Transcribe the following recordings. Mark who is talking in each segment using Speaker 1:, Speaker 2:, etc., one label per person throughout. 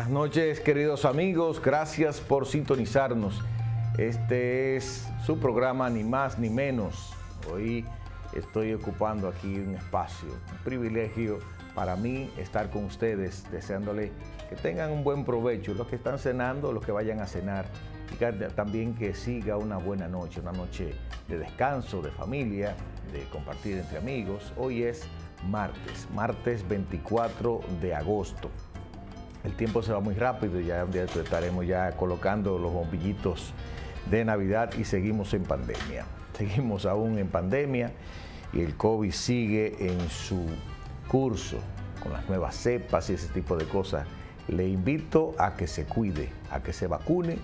Speaker 1: Buenas noches, queridos amigos. Gracias por sintonizarnos. Este es su programa, ni más ni menos. Hoy estoy ocupando aquí un espacio, un privilegio para mí estar con ustedes, deseándole que tengan un buen provecho, los que están cenando, los que vayan a cenar, y también que siga una buena noche, una noche de descanso, de familia, de compartir entre amigos. Hoy es martes 24 de agosto. El tiempo se va muy rápido y ya un día estaremos ya colocando los bombillitos de Navidad y seguimos en pandemia. Seguimos aún en pandemia y el COVID sigue en su curso con las nuevas cepas y ese tipo de cosas. Le invito a que se cuide, a que se vacune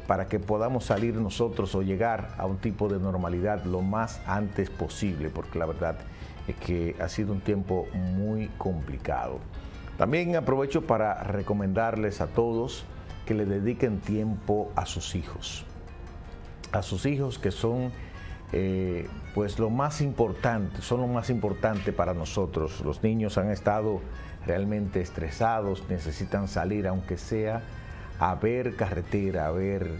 Speaker 1: para que podamos salir nosotros o llegar a un tipo de normalidad lo más antes posible, porque la verdad es que ha sido un tiempo muy complicado. También aprovecho para recomendarles a todos que le dediquen tiempo a sus hijos que son pues lo más importante, son lo más importante para nosotros. Los niños han estado realmente estresados, necesitan salir aunque sea a ver carretera, a ver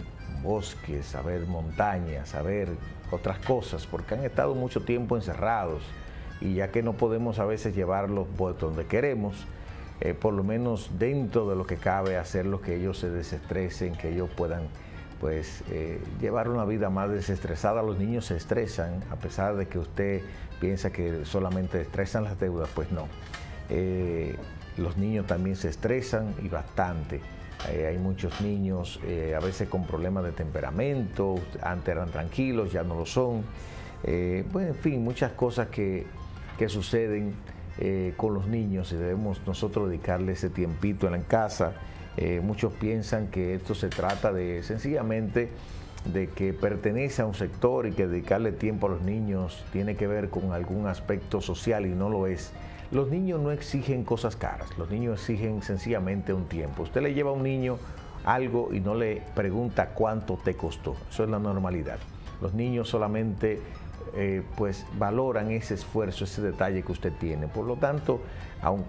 Speaker 1: bosques, a ver montañas, a ver otras cosas, porque han estado mucho tiempo encerrados y ya que no podemos a veces llevarlos por donde queremos, por lo menos dentro de lo que cabe, hacerlo que ellos se desestresen, que ellos puedan pues llevar una vida más desestresada. Los niños se estresan, a pesar de que usted piensa que solamente estresan las deudas, pues no. Los niños también se estresan y bastante. Hay muchos niños a veces con problemas de temperamento, antes eran tranquilos, ya no lo son. Bueno, en fin, muchas cosas que suceden con los niños y debemos nosotros dedicarle ese tiempito en la casa. Muchos piensan que esto se trata de sencillamente de que pertenece a un sector y que dedicarle tiempo a los niños tiene que ver con algún aspecto social y no lo es. Los niños no exigen cosas caras, los niños exigen sencillamente un tiempo. Usted le lleva a un niño algo y no le pregunta cuánto te costó, eso es la normalidad. Los niños solamente pues valoran ese esfuerzo, ese detalle que usted tiene. Por lo tanto, aun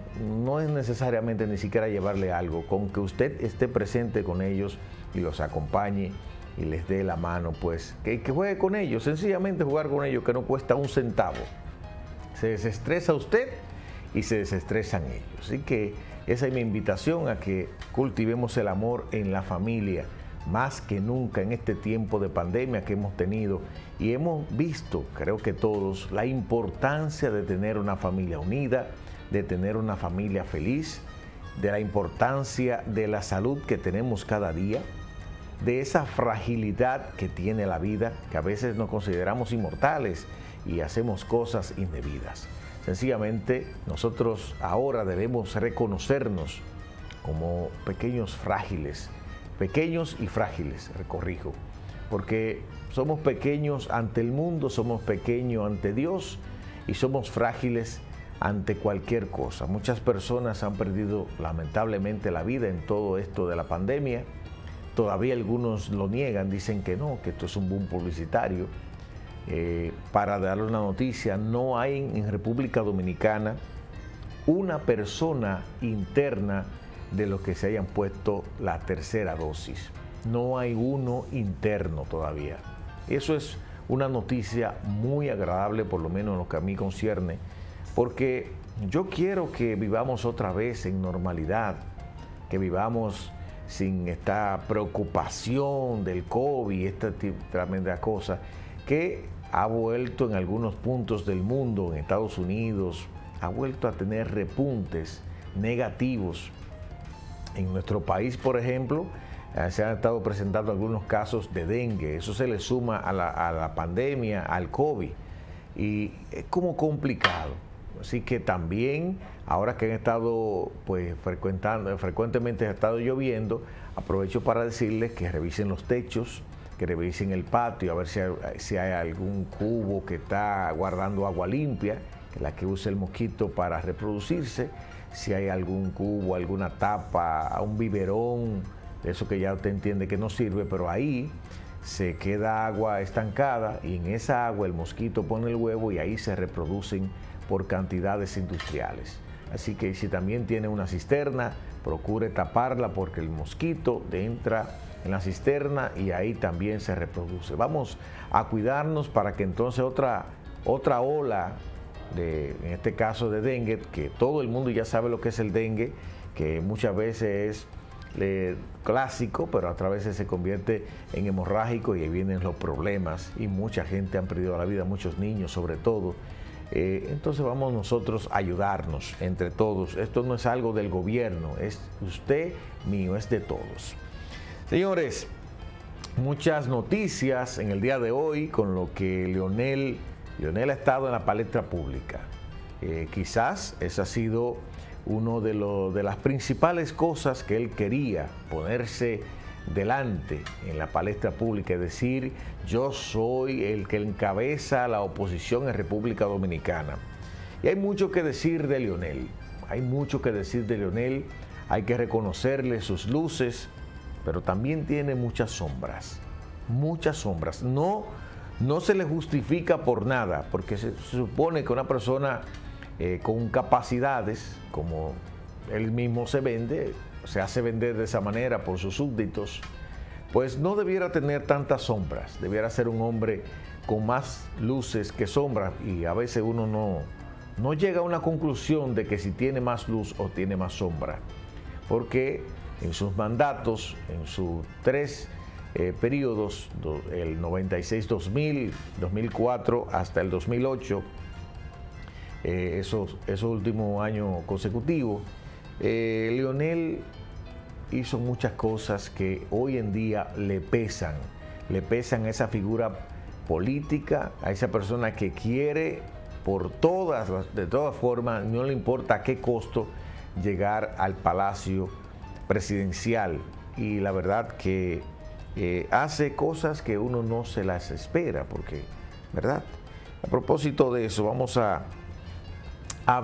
Speaker 1: no es necesariamente ni siquiera llevarle algo, con que usted esté presente con ellos y los acompañe y les dé la mano, pues que juegue con ellos, sencillamente jugar con ellos, que no cuesta un centavo. Se desestresa usted y se desestresan ellos. Así que esa es mi invitación a que cultivemos el amor en la familia, más que nunca en este tiempo de pandemia que hemos tenido y hemos visto, creo que todos, la importancia de tener una familia unida, de tener una familia feliz, de la importancia de la salud que tenemos cada día, de esa fragilidad que tiene la vida, que a veces nos consideramos inmortales y hacemos cosas indebidas. Sencillamente, nosotros ahora debemos reconocernos como pequeños frágiles, pequeños y frágiles, corrijo, porque somos pequeños ante el mundo, somos pequeños ante Dios y somos frágiles ante cualquier cosa. Muchas personas han perdido lamentablemente la vida en todo esto de la pandemia. Todavía algunos lo niegan, dicen que no, que esto es un boom publicitario. Para darle una noticia, no hay en República Dominicana una persona interna de los que se hayan puesto la tercera dosis. No hay uno interno todavía. Eso es una noticia muy agradable, por lo menos en lo que a mí concierne, porque yo quiero que vivamos otra vez en normalidad, que vivamos sin esta preocupación del COVID, esta tremenda cosa que ha vuelto en algunos puntos del mundo, en Estados Unidos, ha vuelto a tener repuntes negativos. En nuestro país, por ejemplo, se han estado presentando algunos casos de dengue. Eso se le suma a la pandemia, al COVID, y es como complicado. Así que también, ahora que han estado pues frecuentemente ha estado lloviendo, aprovecho para decirles que revisen los techos, que revisen el patio, a ver si hay algún cubo que está guardando agua limpia, que la que usa el mosquito para reproducirse. Si hay algún cubo, alguna tapa, un biberón, eso que ya usted entiende que no sirve, pero ahí se queda agua estancada y en esa agua el mosquito pone el huevo y ahí se reproducen por cantidades industriales. Así que si también tiene una cisterna, procure taparla porque el mosquito entra en la cisterna y ahí también se reproduce. Vamos a cuidarnos para que entonces otra ola en este caso de dengue, que todo el mundo ya sabe lo que es el dengue, que muchas veces es clásico, pero a veces se convierte en hemorrágico y ahí vienen los problemas y mucha gente ha perdido la vida, muchos niños sobre todo. Entonces vamos nosotros a ayudarnos entre todos. Esto no es algo del gobierno, es usted, mío, es de todos. Señores, muchas noticias en el día de hoy con lo que Leonel ha estado en la palestra pública. Quizás esa ha sido una de las principales cosas que él quería, ponerse delante en la palestra pública, es decir, yo soy el que encabeza la oposición en República Dominicana. Y hay mucho que decir de Leonel, hay que reconocerle sus luces, pero también tiene muchas sombras. No se le justifica por nada, porque se supone que una persona con capacidades, como él mismo se hace vender de esa manera por sus súbditos, pues no debiera tener tantas sombras, debiera ser un hombre con más luces que sombras, y a veces uno no llega a una conclusión de que si tiene más luz o tiene más sombra, porque en sus mandatos, en sus 3 periodos, el 96-2000, 2004 hasta el 2008, esos últimos años consecutivos, Leonel hizo muchas cosas que hoy en día le pesan a esa figura política, a esa persona que quiere de todas formas, no le importa a qué costo, llegar al palacio presidencial. Y la verdad que hace cosas que uno no se las espera, porque, ¿verdad? A propósito de eso, vamos a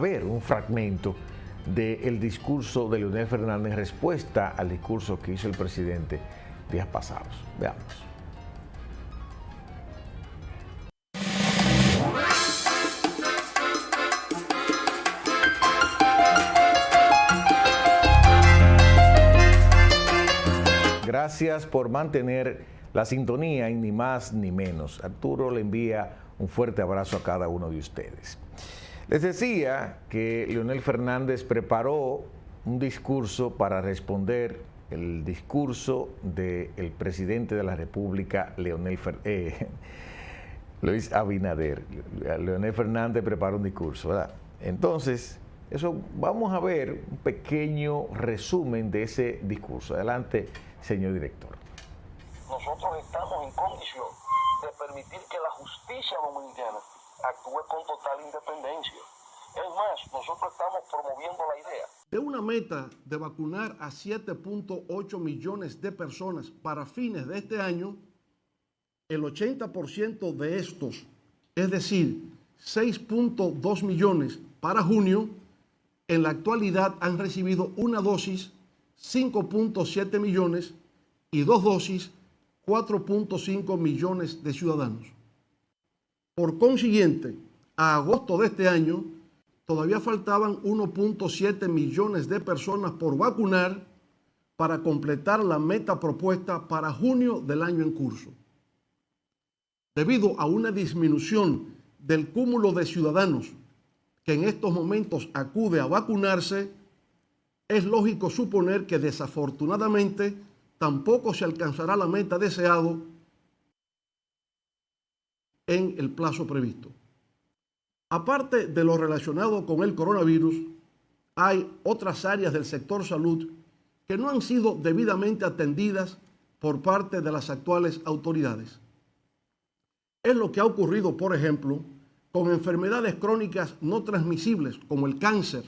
Speaker 1: ver un fragmento del discurso de Leonel Fernández en respuesta al discurso que hizo el presidente días pasados. Veamos. Gracias por mantener la sintonía y ni más ni menos. Arturo le envía un fuerte abrazo a cada uno de ustedes. Les decía que Leonel Fernández preparó un discurso para responder el discurso del presidente de la República, Luis Abinader. Leonel Fernández preparó un discurso, ¿verdad? Entonces, vamos a ver un pequeño resumen de ese discurso. Adelante, señor director.
Speaker 2: Nosotros estamos en condición de permitir que la justicia dominicana actúe con total independencia. Es más, nosotros estamos promoviendo la idea
Speaker 3: de una meta de vacunar a 7.8 millones de personas para fines de este año. El 80% de estos, es decir, 6.2 millones para junio, en la actualidad han recibido una dosis, 5.7 millones, y 2 dosis, 4.5 millones de ciudadanos. Por consiguiente, a agosto de este año, todavía faltaban 1.7 millones de personas por vacunar para completar la meta propuesta para junio del año en curso. Debido a una disminución del cúmulo de ciudadanos que en estos momentos acude a vacunarse, es lógico suponer que desafortunadamente tampoco se alcanzará la meta deseada en el plazo previsto. Aparte de lo relacionado con el coronavirus, hay otras áreas del sector salud que no han sido debidamente atendidas por parte de las actuales autoridades. Es lo que ha ocurrido, por ejemplo, con enfermedades crónicas no transmisibles como el cáncer,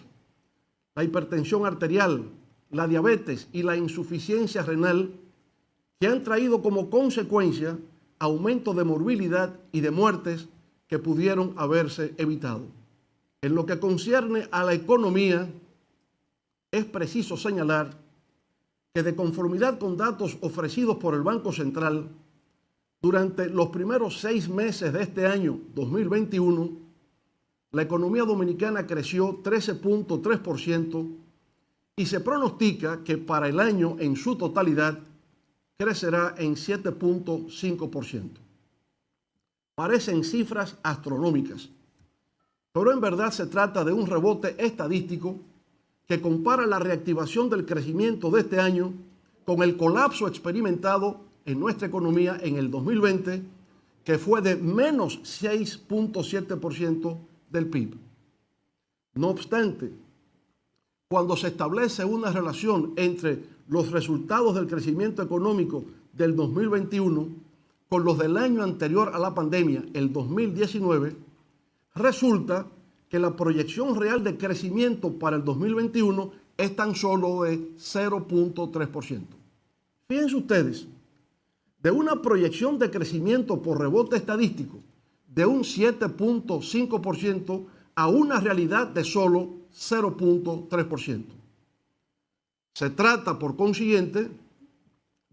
Speaker 3: la hipertensión arterial, la diabetes y la insuficiencia renal, que han traído como consecuencia aumento de morbilidad y de muertes que pudieron haberse evitado. En lo que concierne a la economía, es preciso señalar que de conformidad con datos ofrecidos por el Banco Central, durante los primeros 6 meses de este año 2021, la economía dominicana creció 13.3% y se pronostica que para el año en su totalidad crecerá en 7.5%. Parecen cifras astronómicas, pero en verdad se trata de un rebote estadístico que compara la reactivación del crecimiento de este año con el colapso experimentado en nuestra economía en el 2020, que fue de menos 6.7% del PIB. No obstante, cuando se establece una relación entre los resultados del crecimiento económico del 2021 con los del año anterior a la pandemia, el 2019, resulta que la proyección real de crecimiento para el 2021 es tan solo de 0.3%. Fíjense ustedes, de una proyección de crecimiento por rebote estadístico de un 7.5% a una realidad de solo 0.3%. Se trata, por consiguiente,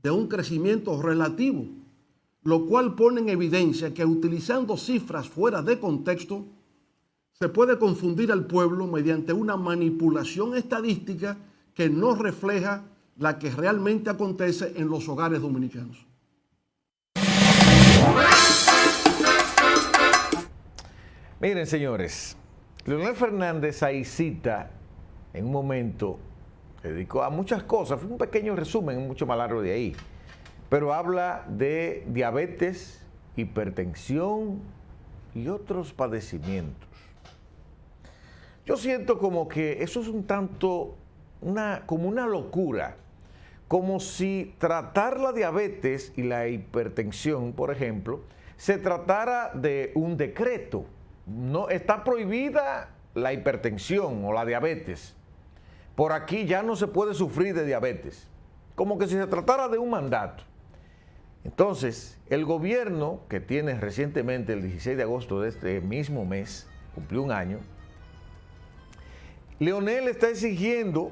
Speaker 3: de un crecimiento relativo, lo cual pone en evidencia que utilizando cifras fuera de contexto, se puede confundir al pueblo mediante una manipulación estadística que no refleja la que realmente acontece en los hogares dominicanos.
Speaker 1: Miren, señores, Leonel Fernández ahí cita en un momento, dedicó a muchas cosas, fue un pequeño resumen, mucho más largo de ahí, pero habla de diabetes, hipertensión y otros padecimientos. Yo siento como que eso es un tanto, como una locura, como si tratar la diabetes y la hipertensión, por ejemplo, se tratara de un decreto. No, está prohibida la hipertensión o la diabetes. Por aquí ya no se puede sufrir de diabetes. Como que si se tratara de un mandato. Entonces, el gobierno, que tiene recientemente, el 16 de agosto de este mismo mes, cumplió un año, Leonel está exigiendo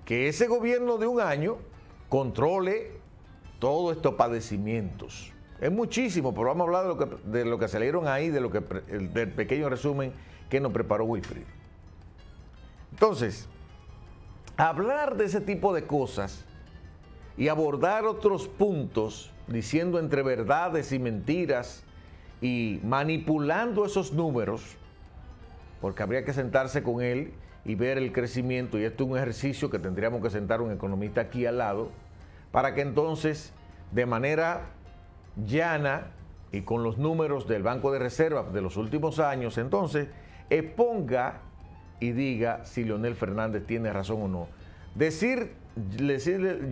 Speaker 1: que ese gobierno de un año controle todos estos padecimientos. Es muchísimo, pero vamos a hablar de lo que salieron ahí, del pequeño resumen que nos preparó Wilfrid. Entonces, hablar de ese tipo de cosas y abordar otros puntos diciendo entre verdades y mentiras y manipulando esos números, porque habría que sentarse con él y ver el crecimiento, y esto es un ejercicio que tendríamos que sentar un economista aquí al lado, para que entonces, de manera llana y con los números del Banco de Reserva de los últimos años, entonces exponga y diga si Leonel Fernández tiene razón o no. Decirle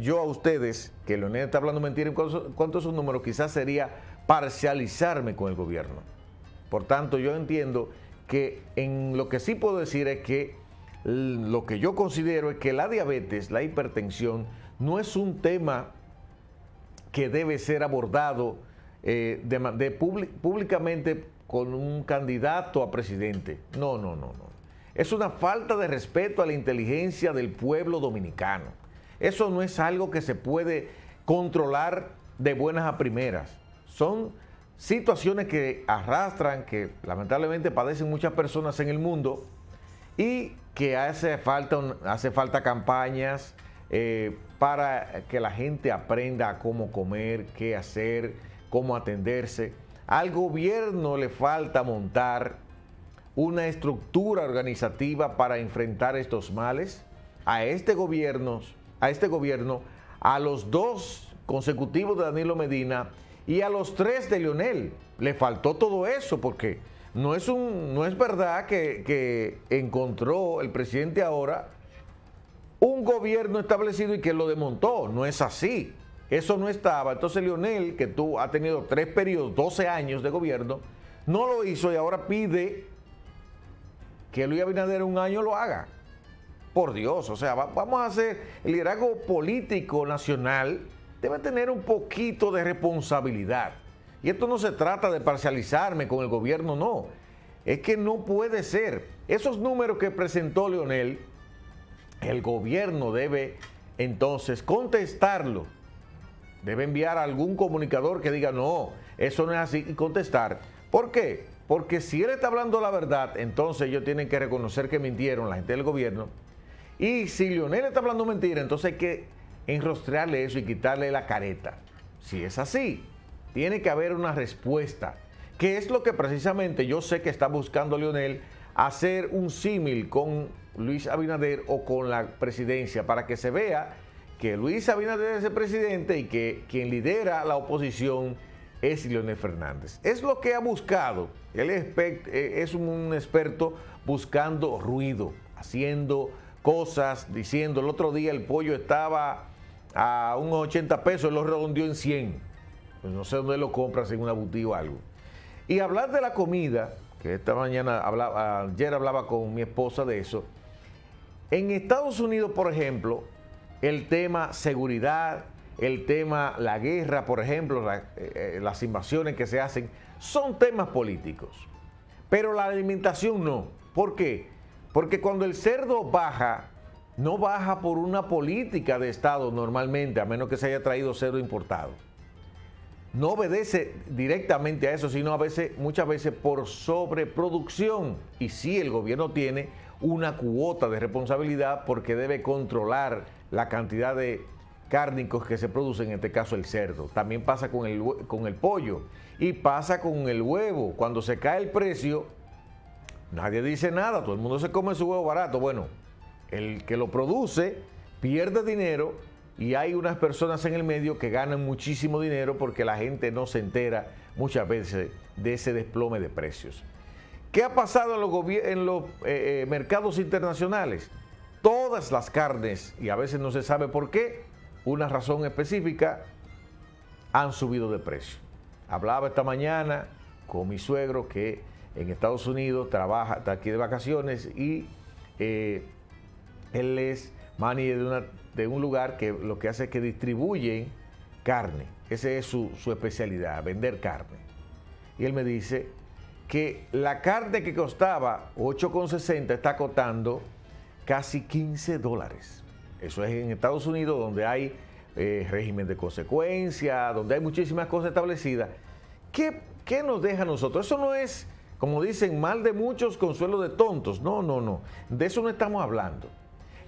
Speaker 1: yo a ustedes que Leonel está hablando mentira en cuanto a esos números, quizás sería parcializarme con el gobierno. Por tanto, yo entiendo que en lo que sí puedo decir es que lo que yo considero es que la diabetes, la hipertensión, no es un tema que debe ser abordado públicamente con un candidato a presidente. No. Es una falta de respeto a la inteligencia del pueblo dominicano. Eso no es algo que se puede controlar de buenas a primeras. Son situaciones que arrastran, que lamentablemente padecen muchas personas en el mundo y que hace falta campañas para que la gente aprenda a cómo comer, qué hacer, cómo atenderse. Al gobierno le falta montar una estructura organizativa para enfrentar estos males. A este gobierno, a los 2 consecutivos de Danilo Medina y a los 3 de Leonel, le faltó todo eso, porque no es verdad que encontró el presidente ahora un gobierno establecido y que lo desmontó. No es así. Eso no estaba. Entonces Leonel, que ha tenido 3 periodos, 12 años de gobierno, no lo hizo y ahora pide que Luis Abinader un año lo haga. Por Dios, o sea, vamos a hacer, el liderazgo político nacional debe tener un poquito de responsabilidad. Y esto no se trata de parcializarme con el gobierno, no. Es que no puede ser. Esos números que presentó Leonel, el gobierno debe entonces contestarlo. Debe enviar a algún comunicador que diga, no, eso no es así, y contestar. ¿Por qué? Porque si él está hablando la verdad, entonces ellos tienen que reconocer que mintieron la gente del gobierno Y si Leonel está hablando mentira, entonces hay que enrostrarle eso y quitarle la careta. Si es así, tiene que haber una respuesta, que es lo que precisamente yo sé que está buscando Leonel, hacer un símil con Luis Abinader o con la presidencia, para que se vea que Luis Abinader es el presidente y que quien lidera la oposición es Leonel Fernández. Es lo que ha buscado. Él es un experto buscando ruido, haciendo cosas, diciendo, el otro día el pollo estaba a unos 80 pesos, él lo redondeó en 100. Pues no sé dónde lo compras, en una boutique o algo. Y hablar de la comida, que ayer hablaba con mi esposa de eso. En Estados Unidos, por ejemplo, el tema seguridad, el tema la guerra, por ejemplo, las invasiones que se hacen, son temas políticos. Pero la alimentación no. ¿Por qué? Porque cuando el cerdo baja, no baja por una política de Estado normalmente, a menos que se haya traído cerdo importado. No obedece directamente a eso, sino muchas veces por sobreproducción. Y sí, el gobierno tiene una cuota de responsabilidad porque debe controlar la cantidad de cárnicos que se producen, en este caso el cerdo. También pasa con el pollo y pasa con el huevo. Cuando se cae el precio, nadie dice nada, todo el mundo se come su huevo barato. Bueno, el que lo produce pierde dinero y hay unas personas en el medio que ganan muchísimo dinero porque la gente no se entera muchas veces de ese desplome de precios. ¿Qué ha pasado en los mercados internacionales? Todas las carnes, y a veces no se sabe por qué, una razón específica, han subido de precio. Hablaba esta mañana con mi suegro que en Estados Unidos trabaja, está aquí de vacaciones y él es manager de un lugar que lo que hace es que distribuye carne. Esa es su especialidad, vender carne. Y él me dice que la carne que costaba $8.60 está costando casi $15. Eso es en Estados Unidos, donde hay régimen de consecuencia, donde hay muchísimas cosas establecidas. ¿Qué nos deja a nosotros? Eso no es, como dicen, mal de muchos, consuelo de tontos. No. De eso no estamos hablando.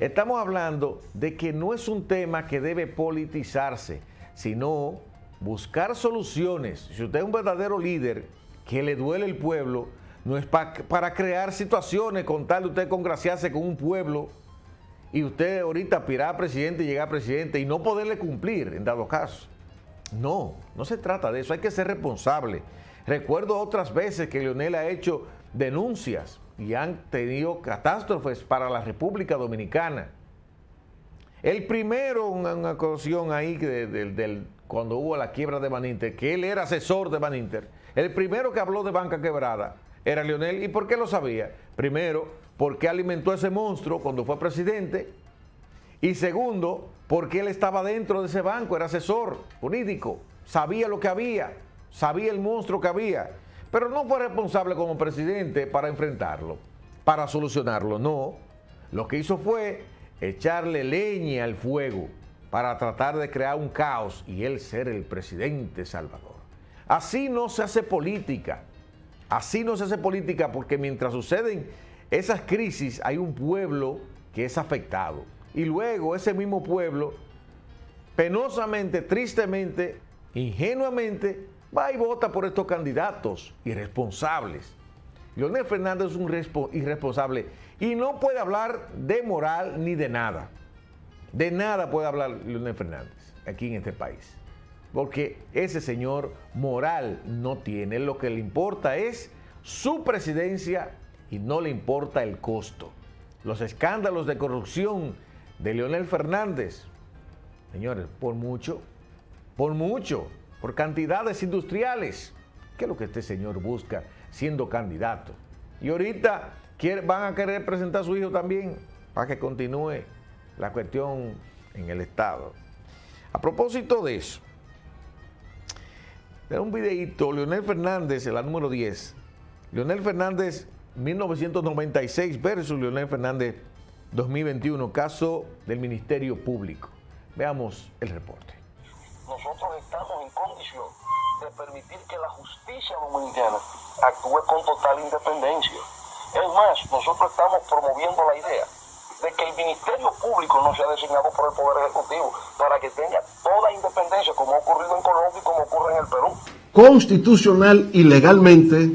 Speaker 1: Estamos hablando de que no es un tema que debe politizarse, sino buscar soluciones. Si usted es un verdadero líder que le duele el pueblo, no es para crear situaciones con tal de usted congraciarse con un pueblo y usted ahorita aspirar a presidente y llegar a presidente y no poderle cumplir en dado caso. No se trata de eso, hay que ser responsable. Recuerdo otras veces que Leonel ha hecho denuncias y han tenido catástrofes para la República Dominicana. El primero, una ocasión ahí, cuando hubo la quiebra de Baninter, que él era asesor de Baninter, el primero que habló de banca quebrada era Leonel. ¿Y por qué lo sabía? Primero, porque alimentó a ese monstruo cuando fue presidente. Y segundo, porque él estaba dentro de ese banco, era asesor jurídico, sabía lo que había, sabía el monstruo que había. Pero no fue responsable como presidente para enfrentarlo, para solucionarlo, no. Lo que hizo fue echarle leña al fuego para tratar de crear un caos y él ser el presidente salvador. Así no se hace política. Así no se hace política porque mientras suceden esas crisis hay un pueblo que es afectado. Y luego ese mismo pueblo, penosamente, tristemente, ingenuamente, va y vota por estos candidatos irresponsables. Leonel Fernández es un irresponsable y no puede hablar de moral ni de nada. De nada puede hablar Leonel Fernández aquí en este país. Porque ese señor moral no tiene. Lo que le importa es su presidencia y no le importa el costo. Los escándalos de corrupción de Leonel Fernández, señores, por mucho, por cantidades industriales. ¿Qué es lo que este señor busca siendo candidato? Y ahorita van a querer presentar a su hijo también para que continúe la cuestión en el Estado. A propósito de eso, era un videíto, Leonel Fernández, la número 10. Leonel Fernández 1996 versus Leonel Fernández 2021, caso del Ministerio Público. Veamos el reporte.
Speaker 2: Nosotros estamos en condición de permitir que la justicia dominicana actúe con total independencia. Es más, nosotros estamos promoviendo la idea de que el Ministerio Público no sea designado por el Poder Ejecutivo, para que tenga toda independencia, como ha ocurrido en Colombia y como ocurre en el Perú.
Speaker 3: Constitucional y legalmente,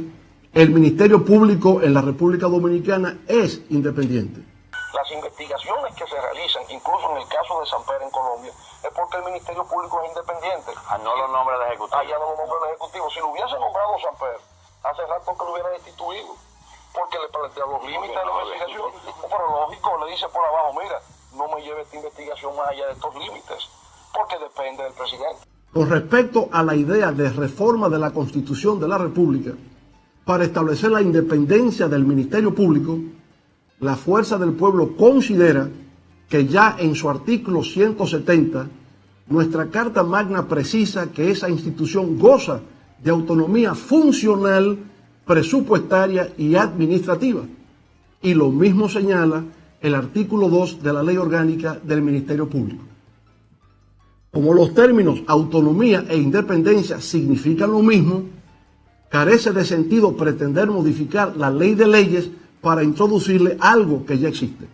Speaker 3: el Ministerio Público en la República Dominicana es independiente.
Speaker 2: Las investigaciones que se realizan, incluso en el caso de Samper en Colombia, es porque el Ministerio Público es independiente.
Speaker 4: No lo nombra el Ejecutivo.
Speaker 2: Allá no lo nombra el Ejecutivo. Si lo hubiese nombrado Samper, hace rato que lo hubieran destituido, porque le plantea los límites de la investigación. Pero lógico, le dice por abajo, mira, no me lleve esta investigación más allá de estos límites, porque depende del presidente.
Speaker 3: Con respecto a la idea de reforma de la Constitución de la República para establecer la independencia del Ministerio Público, la Fuerza del Pueblo considera que ya en su artículo 170, nuestra Carta Magna precisa que esa institución goza de autonomía funcional, presupuestaria y administrativa. Y lo mismo señala el artículo 2 de la Ley Orgánica del Ministerio Público. Como los términos autonomía e independencia significan lo mismo, carece de sentido pretender modificar la ley de leyes para introducirle algo que ya existe.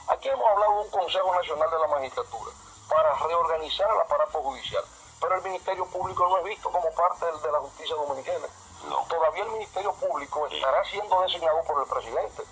Speaker 2: Aquí hemos hablado de un Consejo Nacional de la Magistratura para reorganizar el aparato judicial, pero el Ministerio Público no es visto como parte de la justicia dominicana.
Speaker 4: No.
Speaker 2: Todavía el Ministerio Público estará siendo designado por el presidente,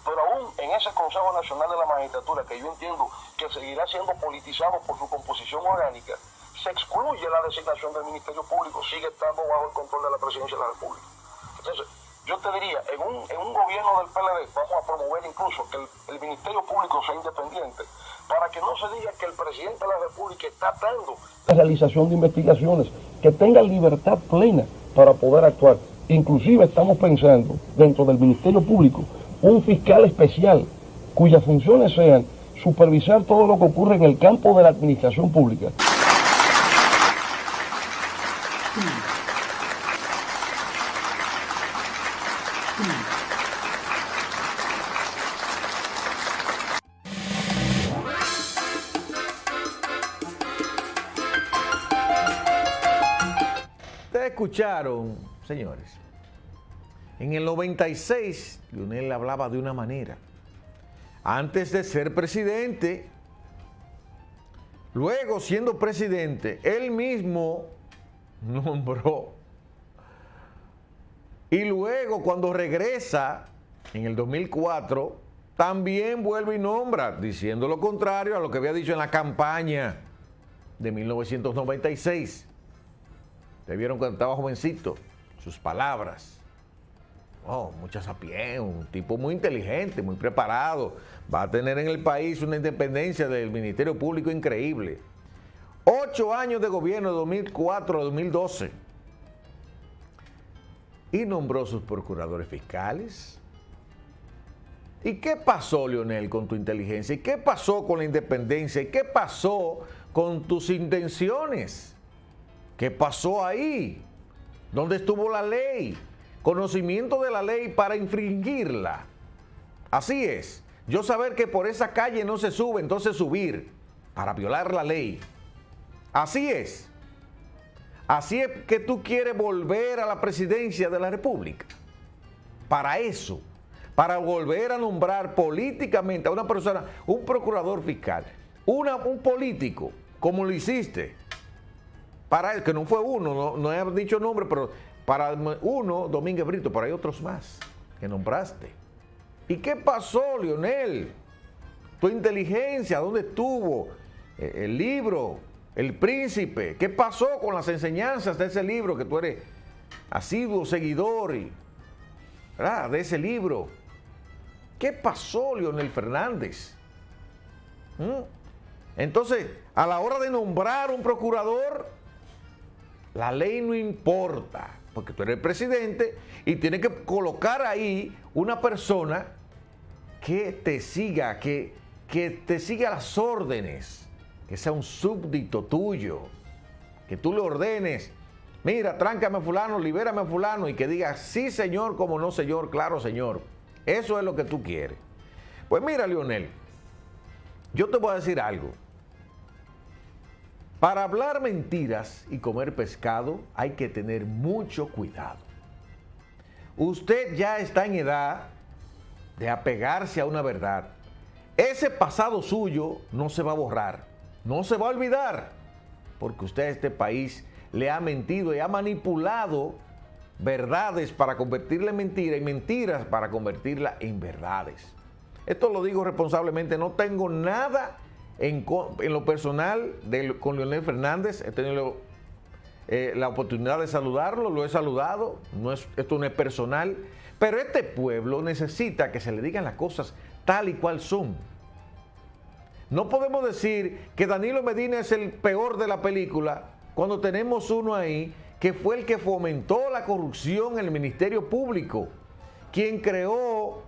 Speaker 2: pero aún en ese Consejo Nacional de la Magistratura, que yo entiendo que seguirá siendo politizado por su composición orgánica, se excluye la designación del Ministerio Público, sigue estando bajo el control de la Presidencia de la República. Entonces, yo te diría, en un gobierno del PLD vamos a promover incluso que el Ministerio Público sea independiente, para que no se diga que el presidente de la República está dando la realización de investigaciones, que tenga libertad plena para poder actuar. Inclusive estamos pensando, dentro del Ministerio Público, un fiscal especial cuyas funciones sean supervisar todo lo que ocurre en el campo de la administración pública.
Speaker 1: Ustedes escucharon, señores, en el 96, Leonel hablaba de una manera. Antes de ser presidente, luego siendo presidente, él mismo nombró. Y luego cuando regresa, en el 2004, también vuelve y nombra, diciendo lo contrario a lo que había dicho en la campaña de 1996. Ustedes vieron cuando estaba jovencito, sus palabras. Oh, mucha sapiencia, un tipo muy inteligente, muy preparado. Va a tener en el país una independencia del Ministerio Público increíble. 8 años de gobierno, 2004 a 2012. Y nombró sus procuradores fiscales. ¿Y qué pasó, Leonel, con tu inteligencia? ¿Y qué pasó con la independencia? ¿Y qué pasó con tus intenciones? ¿Qué pasó ahí? ¿Dónde estuvo la ley? Conocimiento de la ley para infringirla. Así es. Yo saber que por esa calle no se sube, entonces subir para violar la ley. Así es. Así es que tú quieres volver a la presidencia de la República. Para eso. Para volver a nombrar políticamente a una persona, un procurador fiscal, un político, como lo hiciste. Para él, que no fue uno, no he dicho nombre, pero para uno, Domínguez Brito, pero hay otros más que nombraste. ¿Y qué pasó, Leonel? Tu inteligencia, ¿dónde estuvo? El libro, El Príncipe, ¿qué pasó con las enseñanzas de ese libro que tú eres asiduo seguidor ¿verdad? De ese libro? ¿Qué pasó, Leonel Fernández? Entonces, a la hora de nombrar un procurador, la ley no importa, porque tú eres el presidente y tienes que colocar ahí una persona que te siga, que te siga las órdenes, que sea un súbdito tuyo, que tú le ordenes, mira, tráncame a fulano, libérame a fulano, y que diga, sí señor, como no señor, claro señor. Eso es lo que tú quieres. Pues mira, Leonel, yo te voy a decir algo. Para hablar mentiras y comer pescado hay que tener mucho cuidado. Usted ya está en edad de apegarse a una verdad. ese pasado suyo no se va a borrar, no se va a olvidar, porque usted a este país le ha mentido y ha manipulado verdades para convertirla en mentira y mentiras para convertirla en verdades. Esto lo digo responsablemente, no tengo nada en lo personal con Leonel Fernández. He tenido la oportunidad de saludarlo, lo he saludado, esto no es personal, pero este pueblo necesita que se le digan las cosas tal y cual son. No podemos decir que Danilo Medina es el peor de la película cuando tenemos uno ahí que fue el que fomentó la corrupción en el Ministerio Público, quien creó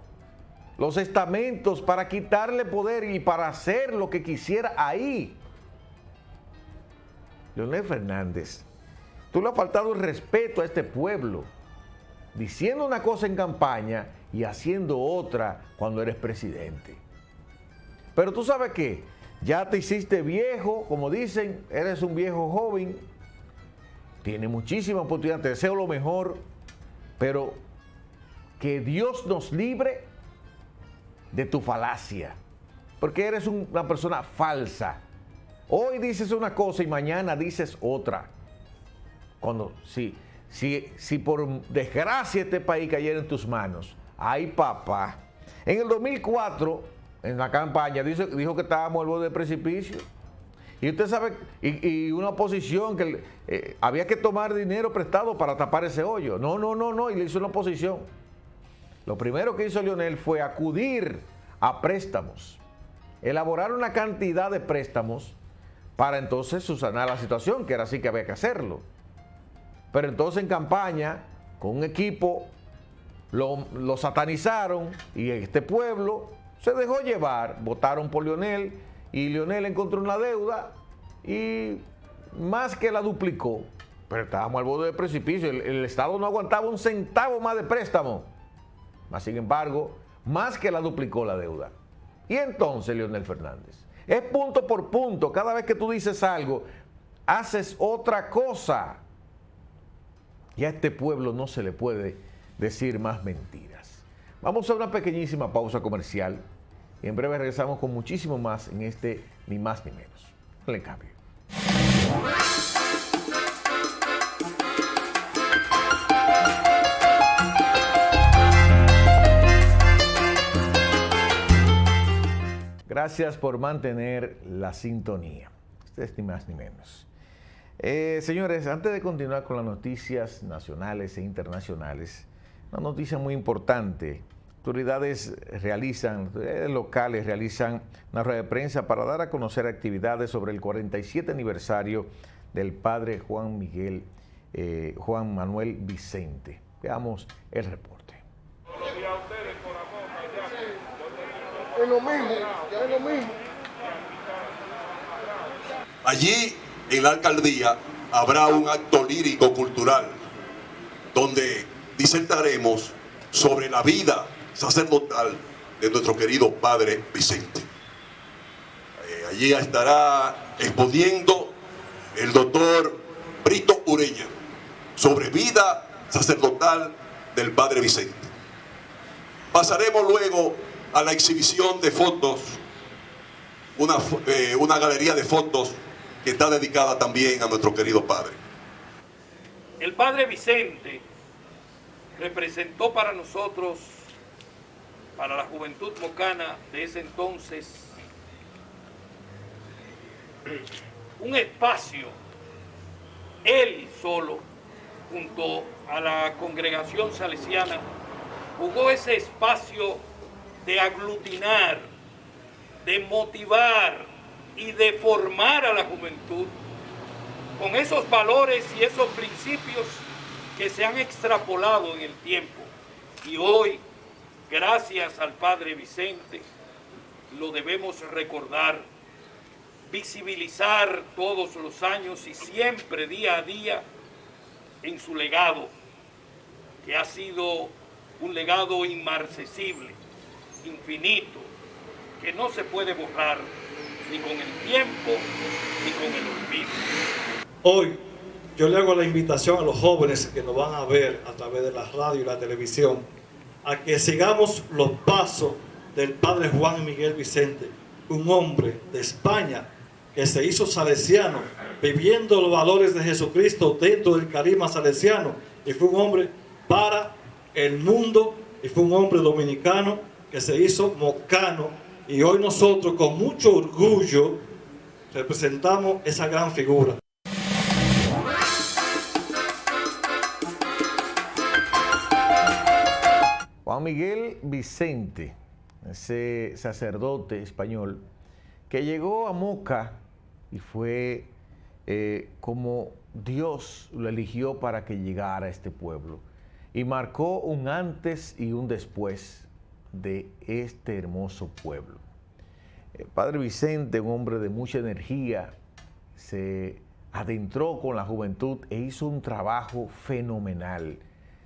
Speaker 1: los estamentos para quitarle poder y para hacer lo que quisiera ahí. Leonel Fernández, tú le has faltado el respeto a este pueblo, diciendo una cosa en campaña y haciendo otra cuando eres presidente. Pero tú sabes qué, ya te hiciste viejo, como dicen, eres un viejo joven, tienes muchísimas oportunidades, te deseo lo mejor, pero que Dios nos libre de tu falacia, porque eres una persona falsa. Hoy dices una cosa y mañana dices otra. Si por desgracia este país cayera en tus manos, ay papá. En el 2004, en la campaña, dijo que estábamos al borde del precipicio. Y usted sabe, y una oposición que había que tomar dinero prestado para tapar ese hoyo. No, y le hizo una oposición. Lo primero que hizo Leonel fue acudir a préstamos, elaborar una cantidad de préstamos para entonces subsanar la situación, que era así que había que hacerlo. Pero entonces en campaña, con un equipo, lo satanizaron y este pueblo se dejó llevar, votaron por Leonel y Leonel encontró una deuda y más que la duplicó. Pero estábamos al borde del precipicio, el Estado no aguantaba un centavo más de préstamo. Mas, sin embargo, más que la duplicó la deuda. Y entonces, Leonel Fernández, es punto por punto. Cada vez que tú dices algo, haces otra cosa. Y a este pueblo no se le puede decir más mentiras. Vamos a una pequeñísima pausa comercial y en breve regresamos con muchísimo más en este Ni Más Ni Menos. No le cambie. Gracias por mantener la sintonía. Este es Ni Más Ni Menos. Señores, antes de continuar con las noticias nacionales e internacionales, una noticia muy importante. Autoridades locales realizan una rueda de prensa para dar a conocer actividades sobre el 47 aniversario del padre Juan Manuel Vicente. Veamos el reporte.
Speaker 4: Es lo mismo.
Speaker 5: Allí, en la alcaldía, habrá un acto lírico cultural donde disertaremos sobre la vida sacerdotal de nuestro querido padre Vicente. Allí estará exponiendo el doctor Brito Ureña sobre vida sacerdotal del padre Vicente. Pasaremos luego a la exhibición de fotos, una galería de fotos que está dedicada también a nuestro querido padre.
Speaker 6: El padre Vicente representó para nosotros, para la juventud mocana de ese entonces, un espacio, él solo, junto a la congregación salesiana, jugó ese espacio de aglutinar, de motivar y de formar a la juventud con esos valores y esos principios que se han extrapolado en el tiempo. Y hoy, gracias al padre Vicente, lo debemos recordar, visibilizar todos los años y siempre, día a día, en su legado, que ha sido un legado inmarcesible, infinito, que no se puede borrar ni con el tiempo ni con el olvido.
Speaker 7: Hoy yo le hago la invitación a los jóvenes que nos van a ver a través de la radio y la televisión a que sigamos los pasos del padre Juan Miguel Vicente, un hombre de España que se hizo salesiano, viviendo los valores de Jesucristo dentro del carisma salesiano, y fue un hombre para el mundo, y fue un hombre dominicano que se hizo mocano, y hoy nosotros con mucho orgullo representamos esa gran figura.
Speaker 1: Juan Miguel Vicente, ese sacerdote español que llegó a Moca y fue como Dios lo eligió para que llegara a este pueblo y marcó un antes y un después de este hermoso pueblo. El padre Vicente, un hombre de mucha energía, se adentró con la juventud e hizo un trabajo fenomenal.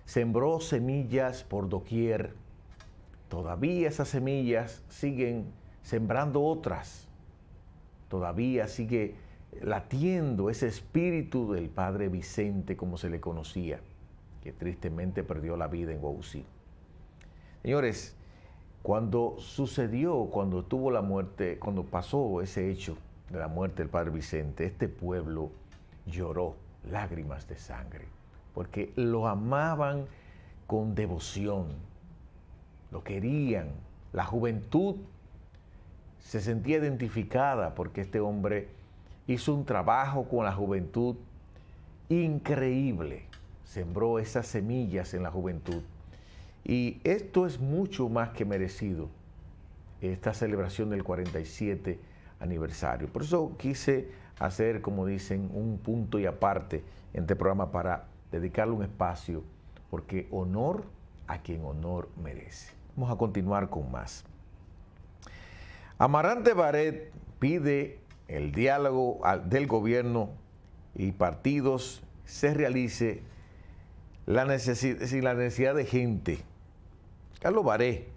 Speaker 1: Sembró semillas por doquier. Todavía esas semillas siguen sembrando otras. Todavía sigue latiendo ese espíritu del padre Vicente, como se le conocía, que tristemente perdió la vida en Guausí. Señores, cuando tuvo la muerte, cuando pasó ese hecho de la muerte del padre Vicente, este pueblo lloró lágrimas de sangre, porque lo amaban con devoción, lo querían. La juventud se sentía identificada porque este hombre hizo un trabajo con la juventud increíble, sembró esas semillas en la juventud. Y esto es mucho más que merecido, esta celebración del 47 aniversario. Por eso quise hacer, como dicen, un punto y aparte en este programa para dedicarle un espacio, porque honor a quien honor merece. Vamos a continuar con más. Amarante Baret pide el diálogo del gobierno y partidos se realice sin la necesidad de gente. Carlos Baret,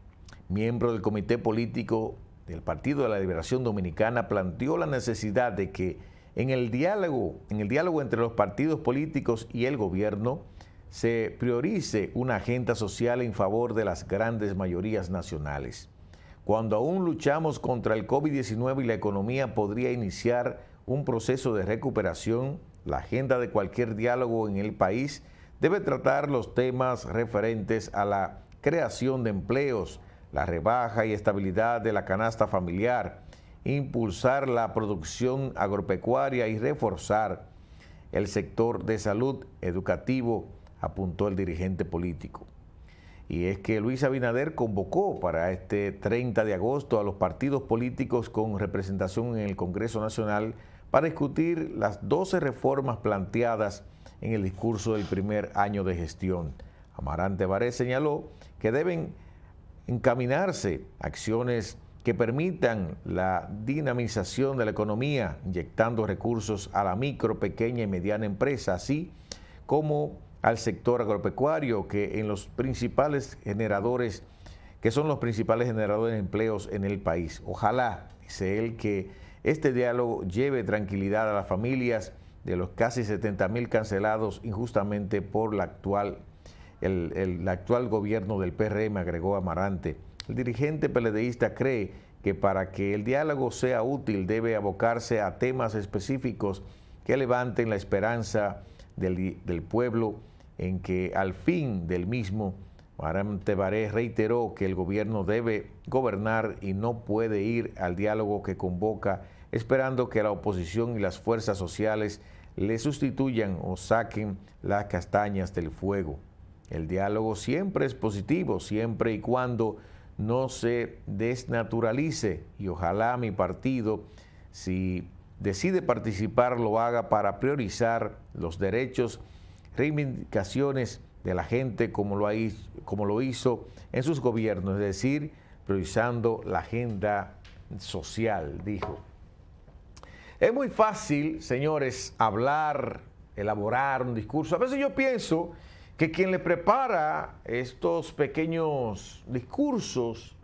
Speaker 1: miembro del Comité Político del Partido de la Liberación Dominicana, planteó la necesidad de que en el diálogo entre los partidos políticos y el gobierno se priorice una agenda social en favor de las grandes mayorías nacionales. Cuando aún luchamos contra el COVID-19 y la economía podría iniciar un proceso de recuperación, la agenda de cualquier diálogo en el país debe tratar los temas referentes a la creación de empleos, la rebaja y estabilidad de la canasta familiar, impulsar la producción agropecuaria y reforzar el sector de salud educativo, apuntó el dirigente político. Y es que Luis Abinader convocó para este 30 de agosto a los partidos políticos con representación en el Congreso Nacional para discutir las 12 reformas planteadas en el discurso del primer año de gestión. Amarante Baret señaló que deben encaminarse acciones que permitan la dinamización de la economía, inyectando recursos a la micro, pequeña y mediana empresa, así como al sector agropecuario, que son los principales generadores de empleos en el país. Ojalá, dice él, que este diálogo lleve tranquilidad a las familias de los casi 70,000 cancelados injustamente por el actual gobierno del PRM, agregó Amarante. El dirigente PLDista cree que para que el diálogo sea útil debe abocarse a temas específicos que levanten la esperanza del pueblo en que al fin del mismo, Amarante Baret reiteró que el gobierno debe gobernar y no puede ir al diálogo que convoca esperando que la oposición y las fuerzas sociales le sustituyan o saquen las castañas del fuego. El diálogo siempre es positivo, siempre y cuando no se desnaturalice, y ojalá mi partido, si decide participar, lo haga para priorizar los derechos, reivindicaciones de la gente como lo hizo en sus gobiernos, es decir, priorizando la agenda social, dijo. Es muy fácil, señores, hablar, elaborar un discurso. A veces yo pienso que quien le prepara estos pequeños discursos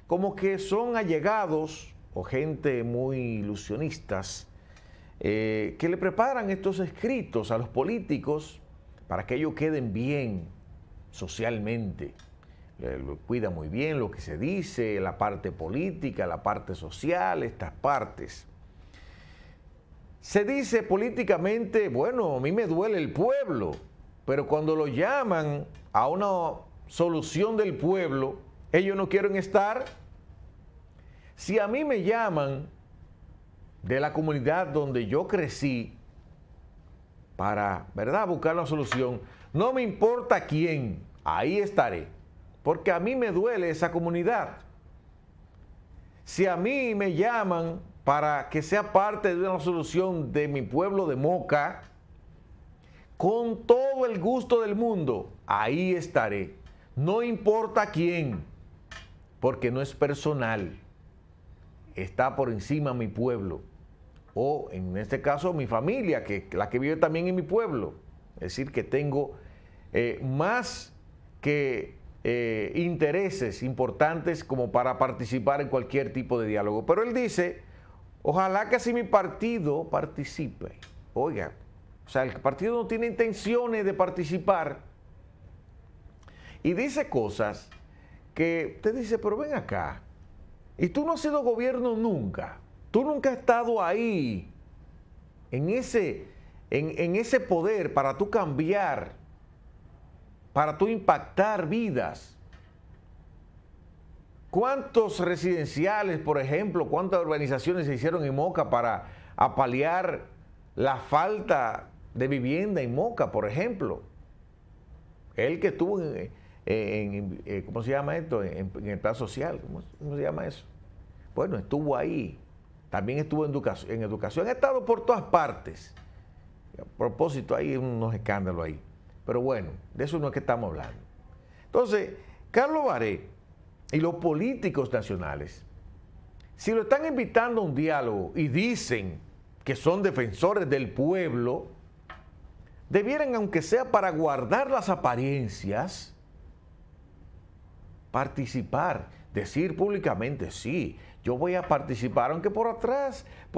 Speaker 1: como que son allegados o gente muy ilusionistas que le preparan estos escritos a los políticos para que ellos queden bien socialmente, lo cuida muy bien lo que se dice, la parte política, la parte social, estas partes. Se dice políticamente, bueno, a mí me duele el pueblo, pero cuando lo llaman a una solución del pueblo, ellos no quieren estar. Si a mí me llaman de la comunidad donde yo crecí para, ¿verdad?, buscar una solución, no me importa quién, ahí estaré, porque a mí me duele esa comunidad. Si a mí me llaman para que sea parte de una solución de mi pueblo de Moca, con todo el gusto del mundo, ahí estaré. No importa quién, porque no es personal. Está por encima mi pueblo, o en este caso mi familia, que la que vive también en mi pueblo. Es decir, que tengo más que intereses importantes como para participar en cualquier tipo de diálogo. Pero él dice, ojalá que así mi partido participe. Oiga, o sea, el partido no tiene intenciones de participar y dice cosas que usted dice, pero ven acá, y tú no has sido gobierno nunca, tú nunca has estado ahí en ese poder para tú cambiar, para tú impactar vidas. ¿Cuántos residenciales, por ejemplo, cuántas urbanizaciones se hicieron en Moca para paliar la falta de vivienda en Moca, por ejemplo? Él que estuvo ¿cómo se llama esto? En el plan social, ¿cómo se llama eso? Bueno, estuvo ahí. También estuvo en educación. Ha estado por todas partes. A propósito, hay unos escándalos ahí. Pero bueno, de eso no es que estamos hablando. Entonces, Carlos Baré y los políticos nacionales, si lo están invitando a un diálogo y dicen que son defensores del pueblo, debieran, aunque sea para guardar las apariencias, participar, decir públicamente, sí, yo voy a participar, aunque por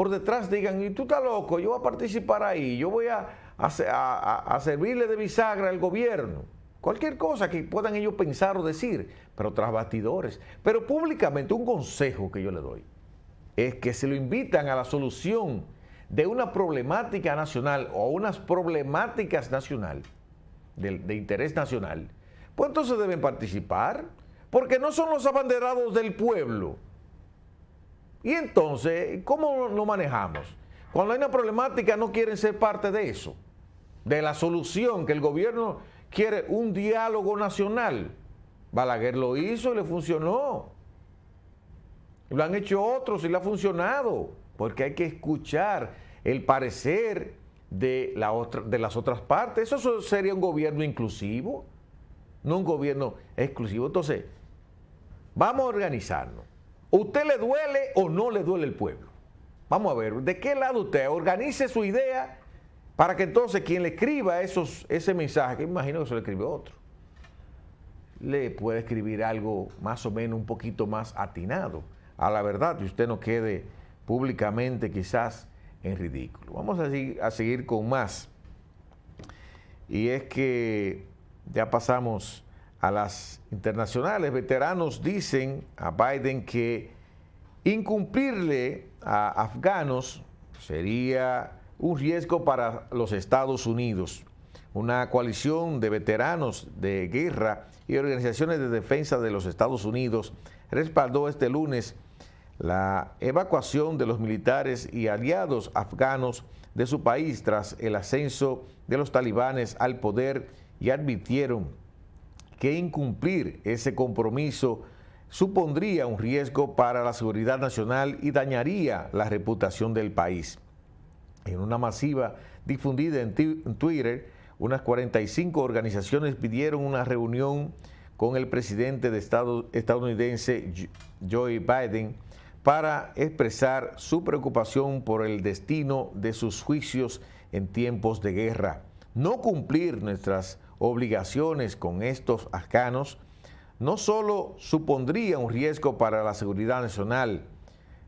Speaker 1: detrás digan, y tú estás loco, yo voy a participar ahí, yo voy a servirle de bisagra al gobierno. Cualquier cosa que puedan ellos pensar o decir, pero tras bastidores. Pero públicamente, un consejo que yo le doy es que se lo invitan a la solución de una problemática nacional o unas problemáticas nacional, de interés nacional, pues entonces deben participar, porque no son los abanderados del pueblo. Y entonces, ¿cómo lo manejamos? Cuando hay una problemática no quieren ser parte de eso, de la solución, que el gobierno quiere un diálogo nacional. Balaguer lo hizo y le funcionó. Lo han hecho otros y le ha funcionado, porque hay que escuchar el parecer de las otras partes. Eso sería un gobierno inclusivo, no un gobierno exclusivo. Entonces, vamos a organizarnos. ¿Usted le duele o no le duele el pueblo? Vamos a ver, ¿de qué lado usted? Organice su idea para que entonces quien le escriba ese mensaje, que imagino que se lo escribe otro, le puede escribir algo más o menos un poquito más atinado a la verdad, y usted no quede públicamente quizás en ridículo. Vamos a seguir con más. Y es que ya pasamos a las internacionales. Veteranos dicen a Biden que incumplirle a afganos sería un riesgo para los Estados Unidos. Una coalición de veteranos de guerra y organizaciones de defensa de los Estados Unidos respaldó este lunes la evacuación de los militares y aliados afganos de su país tras el ascenso de los talibanes al poder, y advirtieron que incumplir ese compromiso supondría un riesgo para la seguridad nacional y dañaría la reputación del país. En una masiva difundida en Twitter, unas 45 organizaciones pidieron una reunión con el presidente de estadounidense Joe Biden para expresar su preocupación por el destino de sus juicios en tiempos de guerra. No cumplir nuestras obligaciones con estos afganos no solo supondría un riesgo para la seguridad nacional,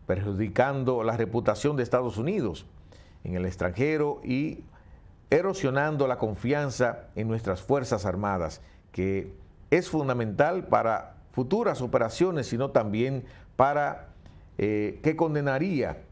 Speaker 1: perjudicando la reputación de Estados Unidos en el extranjero y erosionando la confianza en nuestras Fuerzas Armadas, que es fundamental para futuras operaciones, sino también para que condenaría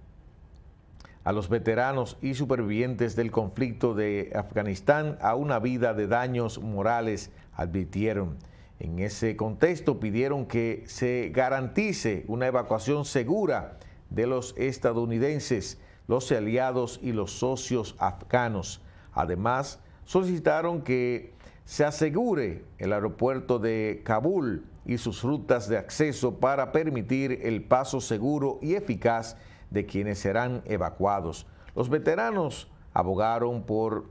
Speaker 1: a los veteranos y supervivientes del conflicto de Afganistán a una vida de daños morales, advirtieron. En ese contexto pidieron que se garantice una evacuación segura de los estadounidenses, los aliados y los socios afganos. Además, solicitaron que se asegure el aeropuerto de Kabul y sus rutas de acceso para permitir el paso seguro y eficaz de quienes serán evacuados. Los veteranos abogaron por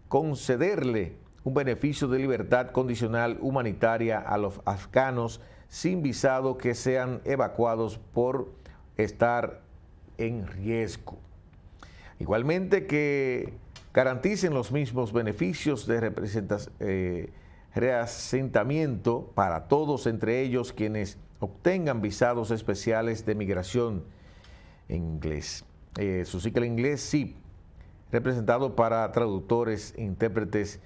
Speaker 1: concederle un beneficio de libertad condicional humanitaria a los afganos sin visado que sean evacuados por estar en riesgo. Igualmente que garanticen los mismos beneficios de reasentamiento para todos, entre ellos quienes obtengan visados especiales de migración en inglés. Su sigla en inglés, SIP, representado para traductores e intérpretes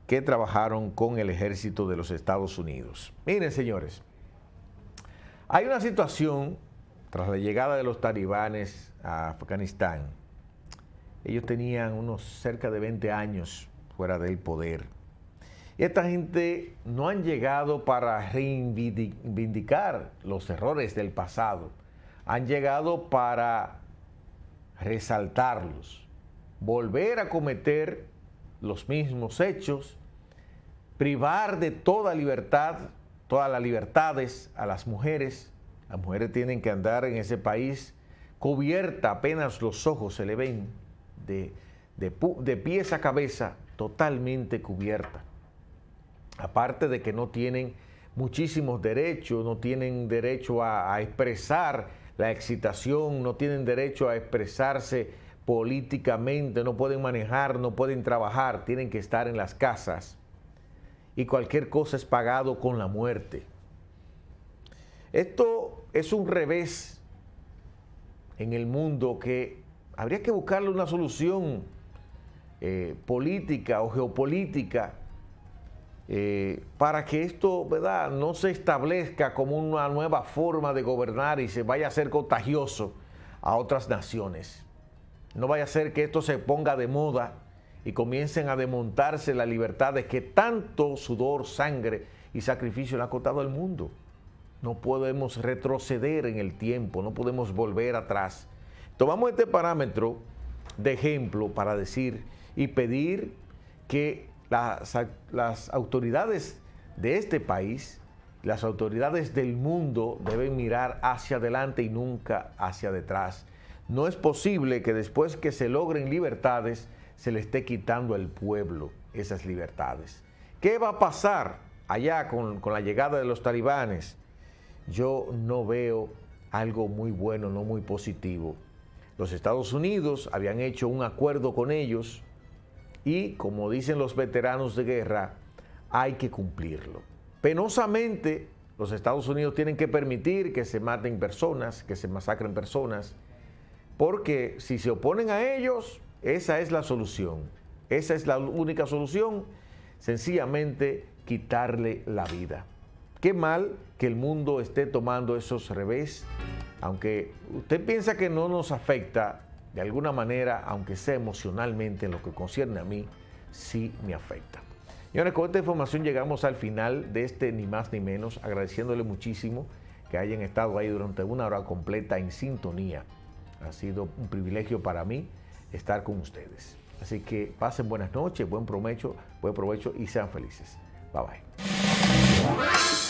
Speaker 1: que trabajaron con el ejército de los Estados Unidos. Miren, señores, hay una situación tras la llegada de los talibanes a Afganistán. Ellos tenían unos cerca de 20 años fuera del poder. Y esta gente no han llegado para reivindicar los errores del pasado. Han llegado para resaltarlos, volver a cometer los mismos hechos, privar de toda libertad, todas las libertades a las mujeres. Las mujeres tienen que andar en ese país cubierta, apenas los ojos se le ven, de pies a cabeza, totalmente cubierta. Aparte de que no tienen muchísimos derechos, no tienen derecho a expresar la excitación, no tienen derecho a expresarse políticamente, no pueden manejar, no pueden trabajar, tienen que estar en las casas y cualquier cosa es pagado con la muerte. Esto es un revés en el mundo que habría que buscarle una solución política o geopolítica para que esto, ¿verdad?, no se establezca como una nueva forma de gobernar y se vaya a ser contagioso a otras naciones. No vaya a ser que esto se ponga de moda y comiencen a desmontarse las libertades que tanto sudor, sangre y sacrificio le ha costado al mundo. No podemos retroceder en el tiempo, no podemos volver atrás. Tomamos este parámetro de ejemplo para decir y pedir que las autoridades de este país, las autoridades del mundo deben mirar hacia adelante y nunca hacia detrás. No es posible que después que se logren libertades se le esté quitando al pueblo esas libertades. ¿Qué va a pasar allá con la llegada de los talibanes? Yo no veo algo muy bueno, no muy positivo. Los Estados Unidos habían hecho un acuerdo con ellos y, como dicen los veteranos de guerra, hay que cumplirlo. Penosamente, los Estados Unidos tienen que permitir que se maten personas, que se masacren personas, porque si se oponen a ellos, esa es la solución. Esa es la única solución, sencillamente quitarle la vida. Qué mal que el mundo esté tomando esos revés, aunque usted piensa que no nos afecta, de alguna manera, aunque sea emocionalmente, en lo que concierne a mí, sí me afecta. Señores, con esta información llegamos al final de este Ni Más Ni Menos, agradeciéndole muchísimo que hayan estado ahí durante una hora completa en sintonía. Ha sido un privilegio para mí estar con ustedes. Así que pasen buenas noches, buen provecho y sean felices. Bye bye.